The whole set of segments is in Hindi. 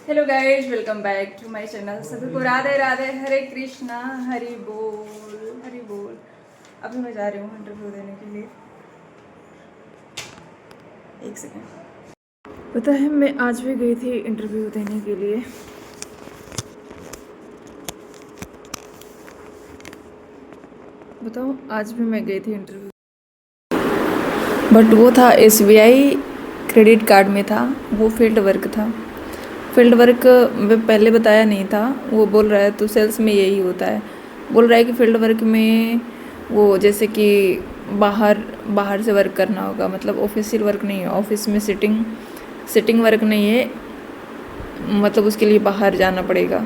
Hello guys, welcome back to my channel. सभी को राधे राधे, हरे कृष्णा, हरि बोल, हरि बोल। अभी मैं जा रही हूँ इंटरव्यू देने के लिए। एक सेकेंड। पता है, मैं आज भी गई थी इंटरव्यू देने के लिए। बताओ, आज भी मैं गई थी इंटरव्यू, बट वो था SBI क्रेडिट कार्ड में था। वो फील्ड वर्क था। फील्ड वर्क मैं पहले बताया नहीं था। वो बोल रहा है तो सेल्स में यही होता है। बोल रहा है कि फील्ड वर्क में वो जैसे कि बाहर बाहर से वर्क करना होगा, मतलब ऑफिशियल वर्क नहीं है। ऑफिस में सिटिंग वर्क नहीं है, मतलब उसके लिए बाहर जाना पड़ेगा।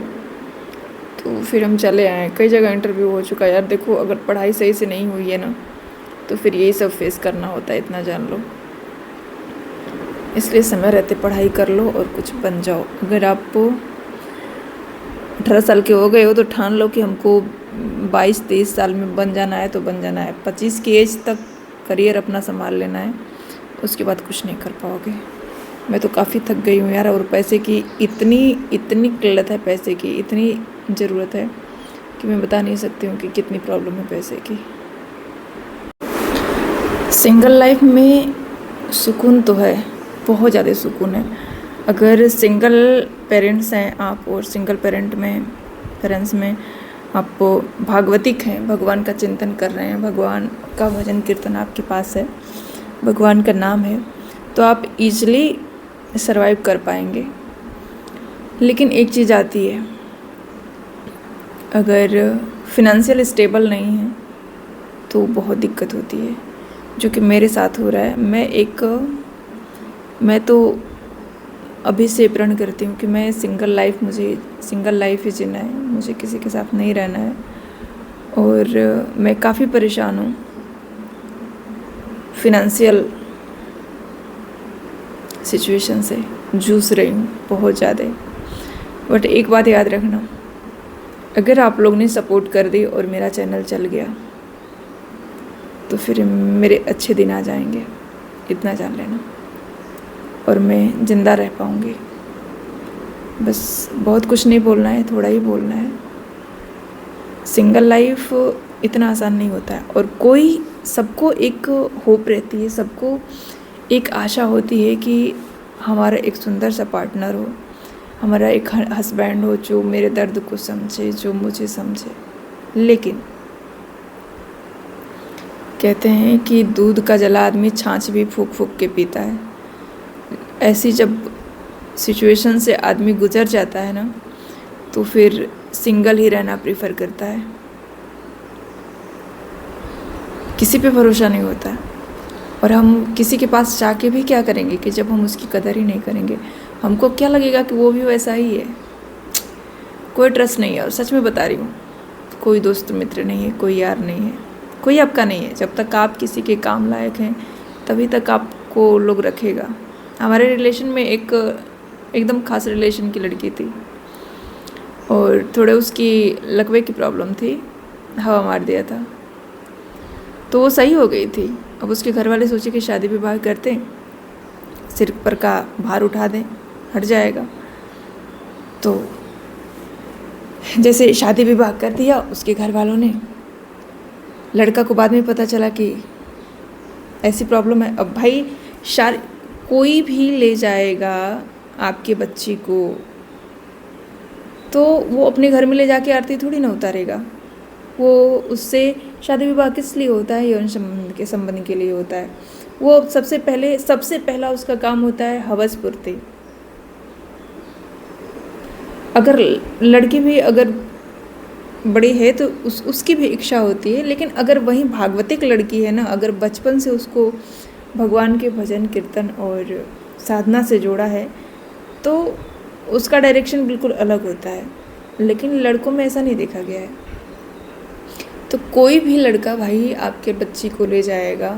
तो फिर हम चले आए। कई जगह इंटरव्यू हो चुका है यार। देखो, अगर पढ़ाई सही से नहीं हुई है ना, तो फिर यही सब फेस करना होता है, इतना जान लो। इसलिए समय रहते पढ़ाई कर लो और कुछ बन जाओ। अगर आप 18 साल के हो गए हो तो ठान लो कि हमको 22-23 साल में बन जाना है तो बन जाना है। 25 की एज तक करियर अपना संभाल लेना है, उसके बाद कुछ नहीं कर पाओगे। मैं तो काफ़ी थक गई हूँ यार। और पैसे की इतनी इतनी किल्लत है, पैसे की इतनी ज़रूरत है कि मैं बता नहीं सकती हूँ कि कितनी प्रॉब्लम है पैसे की। सिंगल लाइफ में सुकून तो है, बहुत ज़्यादा सुकून है। अगर सिंगल पेरेंट्स हैं आप और सिंगल पेरेंट्स में आप भागवतिक हैं, भगवान का चिंतन कर रहे हैं, भगवान का भजन कीर्तन आपके पास है, भगवान का नाम है, तो आप इजीली सरवाइव कर पाएंगे। लेकिन एक चीज़ आती है, अगर फिनेंशियल स्टेबल नहीं है तो बहुत दिक्कत होती है, जो कि मेरे साथ हो रहा है। मैं तो अभी से प्रण करती हूँ कि मुझे सिंगल लाइफ ही जीना है, मुझे किसी के साथ नहीं रहना है। और मैं काफ़ी परेशान हूँ फिनेंशियल सिचुएशन से, जूझ रही हूँ बहुत ज़्यादा। बट एक बात याद रखना, अगर आप लोग ने सपोर्ट कर दी और मेरा चैनल चल गया तो फिर मेरे अच्छे दिन आ जाएंगे, इतना जान लेना। और मैं ज़िंदा रह पाऊँगी। बस बहुत कुछ नहीं बोलना है, थोड़ा ही बोलना है। सिंगल लाइफ इतना आसान नहीं होता है। और सबको एक होप रहती है, सबको एक आशा होती है कि हमारा एक सुंदर सा पार्टनर हो, हमारा एक हस्बैंड हो जो मेरे दर्द को समझे, जो मुझे समझे। लेकिन कहते हैं कि दूध का जला आदमी छाछ भी फूंक फूंक के पीता है। ऐसी जब सिचुएशन से आदमी गुजर जाता है ना, तो फिर सिंगल ही रहना प्रीफर करता है। किसी पे भरोसा नहीं होता है। और हम किसी के पास जाके भी क्या करेंगे कि जब हम उसकी कदर ही नहीं करेंगे। हमको क्या लगेगा कि वो भी वैसा ही है। कोई ट्रस्ट नहीं है। और सच में बता रही हूँ, कोई दोस्त मित्र नहीं है, कोई यार नहीं है, कोई आपका नहीं है। जब तक आप किसी के काम लायक हैं तभी तक आपको लोग रखेगा। हमारे रिलेशन में एकदम खास रिलेशन की लड़की थी, और थोड़े उसकी लकवे की प्रॉब्लम थी, हवा मार दिया था, तो वो सही हो गई थी। अब उसके घर वाले सोचे कि शादी विवाह करते, सिर पर का भार उठा दें, हट जाएगा। तो जैसे शादी विवाह कर दिया उसके घर वालों ने, लड़का को बाद में पता चला कि ऐसी प्रॉब्लम है। अब भाई कोई भी ले जाएगा आपके बच्ची को, तो वो अपने घर में ले जाके आरती थोड़ी ना उतारेगा। वो उससे शादी विवाह किस लिए होता है? यौन संबंध के लिए होता है। वो सबसे पहला उसका काम होता है हवस पूर्ति। अगर लड़की भी अगर बड़ी है तो उसकी भी इच्छा होती है। लेकिन अगर वही भागवतिक लड़की है ना, अगर बचपन से उसको भगवान के भजन कीर्तन और साधना से जोड़ा है, तो उसका डायरेक्शन बिल्कुल अलग होता है। लेकिन लड़कों में ऐसा नहीं देखा गया है। तो कोई भी लड़का भाई आपके बच्ची को ले जाएगा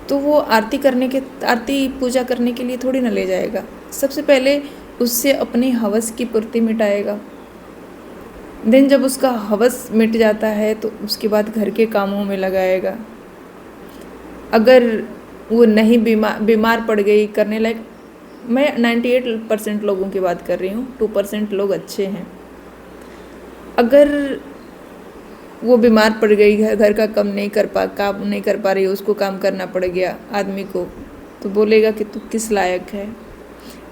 तो वो आरती पूजा करने के लिए थोड़ी ना ले जाएगा। सबसे पहले उससे अपनी हवस की पूर्ति मिटाएगा। देन जब उसका हवस मिट जाता है तो उसके बाद घर के कामों में लगाएगा। अगर वो नहीं बीमार पड़ गई, करने लायक मैं 98% लोगों की बात कर रही हूँ, 2% लोग अच्छे हैं। अगर वो बीमार पड़ गई है, घर का काम नहीं कर पा रही है, उसको काम करना पड़ गया आदमी को, तो बोलेगा कि तू किस लायक है,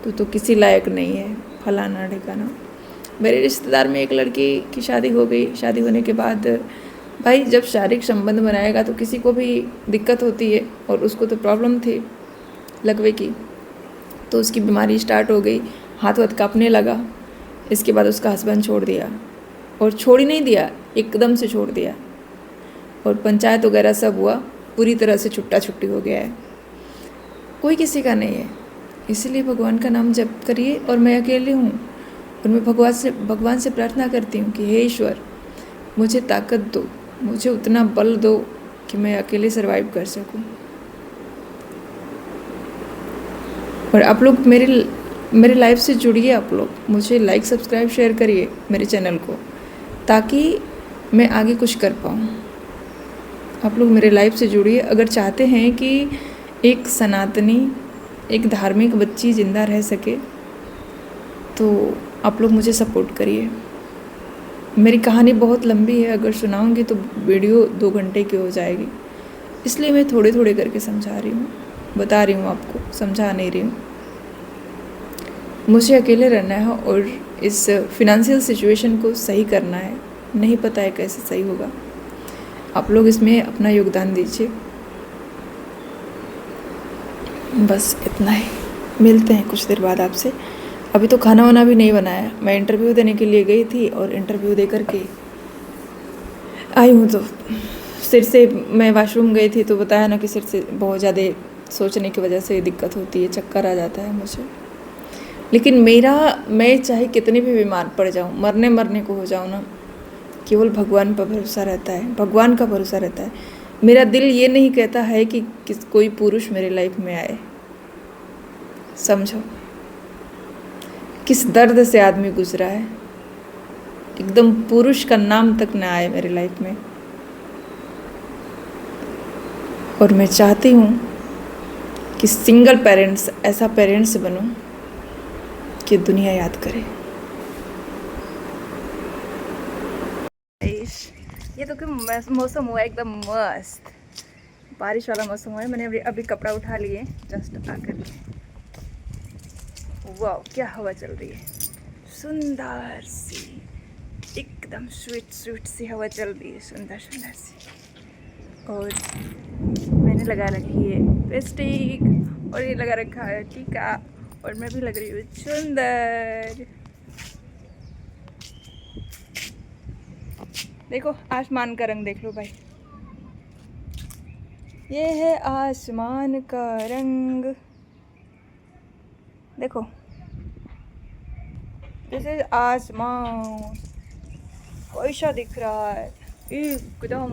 तू तो किसी लायक नहीं है, फलाना ढिकाना। मेरे रिश्तेदार में एक लड़की की शादी हो गई। शादी होने के बाद भाई जब शारीरिक संबंध बनाएगा तो किसी को भी दिक्कत होती है, और उसको तो प्रॉब्लम थी लकवे की, तो उसकी बीमारी स्टार्ट हो गई, हाथ वाथ काँपने लगा। इसके बाद उसका हस्बैंड छोड़ दिया, और छोड़ ही नहीं दिया, एकदम से छोड़ दिया, और पंचायत वगैरह सब हुआ, पूरी तरह से छुट्टा छुट्टी हो गया है, कोई किसी का नहीं है। इसलिए भगवान का नाम जप करिए। और मैं अकेली हूँ, और मैं भगवान से प्रार्थना करती हूँ कि हे ईश्वर, मुझे ताकत दो, मुझे उतना बल दो कि मैं अकेले सरवाइव कर सकूँ। और आप लोग मेरे लाइफ से जुड़िए, आप लोग मुझे लाइक सब्सक्राइब शेयर करिए मेरे चैनल को, ताकि मैं आगे कुछ कर पाऊँ। आप लोग मेरे लाइफ से जुड़िए। अगर चाहते हैं कि एक सनातनी, एक धार्मिक बच्ची ज़िंदा रह सके, तो आप लोग मुझे सपोर्ट करिए। मेरी कहानी बहुत लंबी है, अगर सुनाऊंगी तो वीडियो 2 घंटे की हो जाएगी, इसलिए मैं थोड़े थोड़े करके समझा रही हूँ, बता रही हूँ आपको, समझा नहीं रही हूँ। मुझे अकेले रहना है और इस फिनेंशियल सिचुएशन को सही करना है। नहीं पता है कैसे सही होगा, आप लोग इसमें अपना योगदान दीजिए। बस इतना ही, मिलते हैं कुछ देर बाद आपसे। अभी तो खाना वाना भी नहीं बनाया, मैं इंटरव्यू देने के लिए गई थी, और इंटरव्यू दे करके आई हूँ। तो सिर से, मैं वॉशरूम गई थी तो बताया ना कि सिर से बहुत ज़्यादा सोचने की वजह से दिक्कत होती है, चक्कर आ जाता है मुझे। लेकिन मैं चाहे कितनी भी बीमार पड़ जाऊँ, मरने को हो जाऊँ ना, केवल भगवान पर भरोसा रहता है, भगवान का भरोसा रहता है। मेरा दिल ये नहीं कहता है कि कोई पुरुष मेरे लाइफ में आए। समझो किस दर्द से आदमी गुजरा है, एकदम पुरुष का नाम तक ना आए मेरे लाइफ में। और मैं चाहती हूँ कि सिंगल पेरेंट्स, ऐसा पेरेंट्स बनूँ कि दुनिया याद करे। ये तो क्या मौसम हुआ एकदम मस्त, बारिश वाला मौसम हुआ है। मैंने अभी कपड़ा उठा लिए जस्ट आकर। वाह क्या हवा चल रही है, सुंदर सी, एकदम स्वीट सी हवा चल रही है, सुंदर सी। और मैंने लगा रखी है लिपस्टिक, और ये लगा रखा है टीका, और मैं भी लग रही हूँ सुंदर। देखो आसमान का रंग देख लो भाई, ये है आसमान का रंग, देखो दिस इज आसमान, कैसा दिख रहा है एकदम।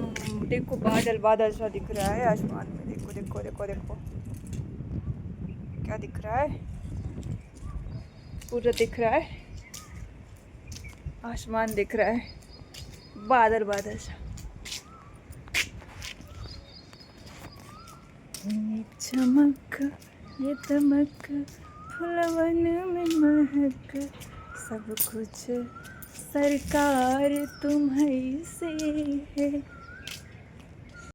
देखो बादल सा दिख रहा है आसमान में, देखो क्या दिख रहा है, पूरा दिख रहा है, आसमान दिख रहा है, बादल सा। ये चमक ये दमक फुलवन में महक, सब कुछ सरकार तुम्हारी से है।